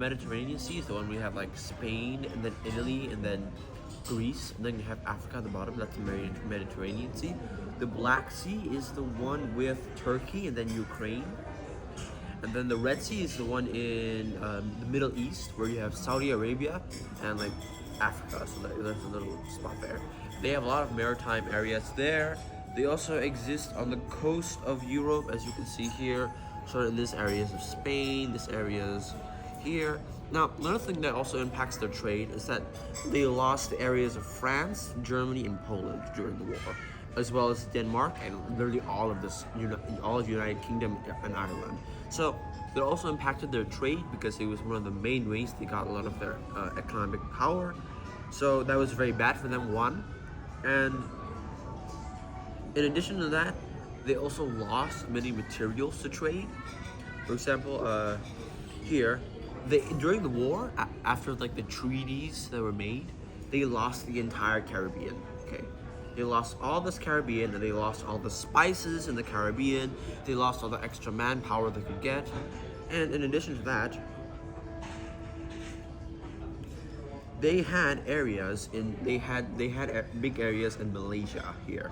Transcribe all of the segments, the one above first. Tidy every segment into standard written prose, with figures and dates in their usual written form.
Mediterranean Sea is the one we have like Spain and then Italy and then Greece, and then you have Africa at the bottom. That's the Mediterranean Sea. The Black Sea is the one with Turkey and then Ukraine, and then the Red Sea is the one in the Middle East where you have Saudi Arabia and like Africa. So there's a little spot there. They have a lot of maritime areas there. They also exist on the coast of Europe, as you can see here. So in this areas of Spain, this areas here. Now, another thing that also impacts their trade is that they lost the areas of France, Germany, and Poland during the war, as well as Denmark and literally all of this, all of United Kingdom and Ireland. So they also impacted their trade because it was one of the main ways they got a lot of their economic power. So that was very bad for them, one. And in addition to that, they also lost many materials to trade. For example, here, during the war, after like the treaties that were made, they lost the entire Caribbean. Okay, they lost all this Caribbean, and they lost all the spices in the Caribbean. They lost all the extra manpower they could get, and in addition to that, they had big areas in Malaysia here,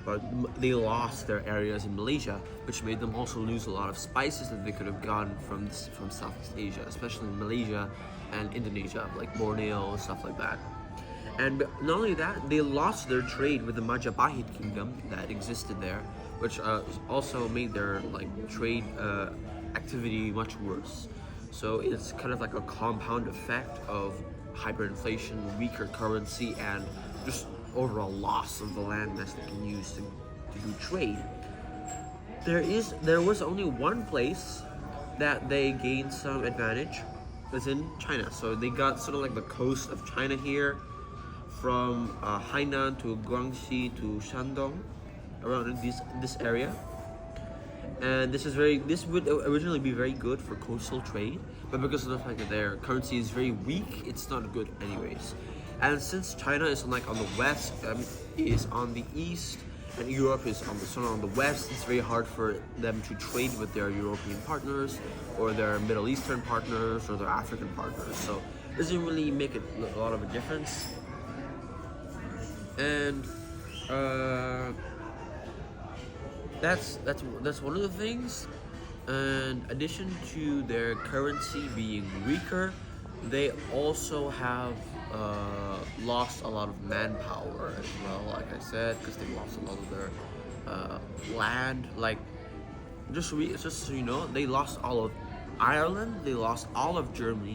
but they lost their areas in Malaysia, which made them also lose a lot of spices that they could have gotten from Southeast Asia, especially in Malaysia and Indonesia, like Borneo and stuff like that. And not only that, they lost their trade with the Majapahit kingdom that existed there, which also made their like trade activity much worse. So it's kind of like a compound effect of hyperinflation, weaker currency, and just overall loss of the landmass they can use to do trade. There was only one place that they gained some advantage, was in China. So they got sort of like the coast of China here, from Hainan to Guangxi to Shandong, around this area. And this would originally be very good for coastal trade, but because of the fact that their currency is very weak, it's not good anyways. And since China is on the west, is on the east, and Europe is on the west, it's very hard for them to trade with their European partners, or their Middle Eastern partners, or their African partners. So it doesn't really make a lot of a difference. And that's one of the things. In addition to their currency being weaker, they also have lost a lot of manpower as well, like I said, because they lost a lot of their land. Like, just so you know, they lost all of Ireland, they lost all of Germany,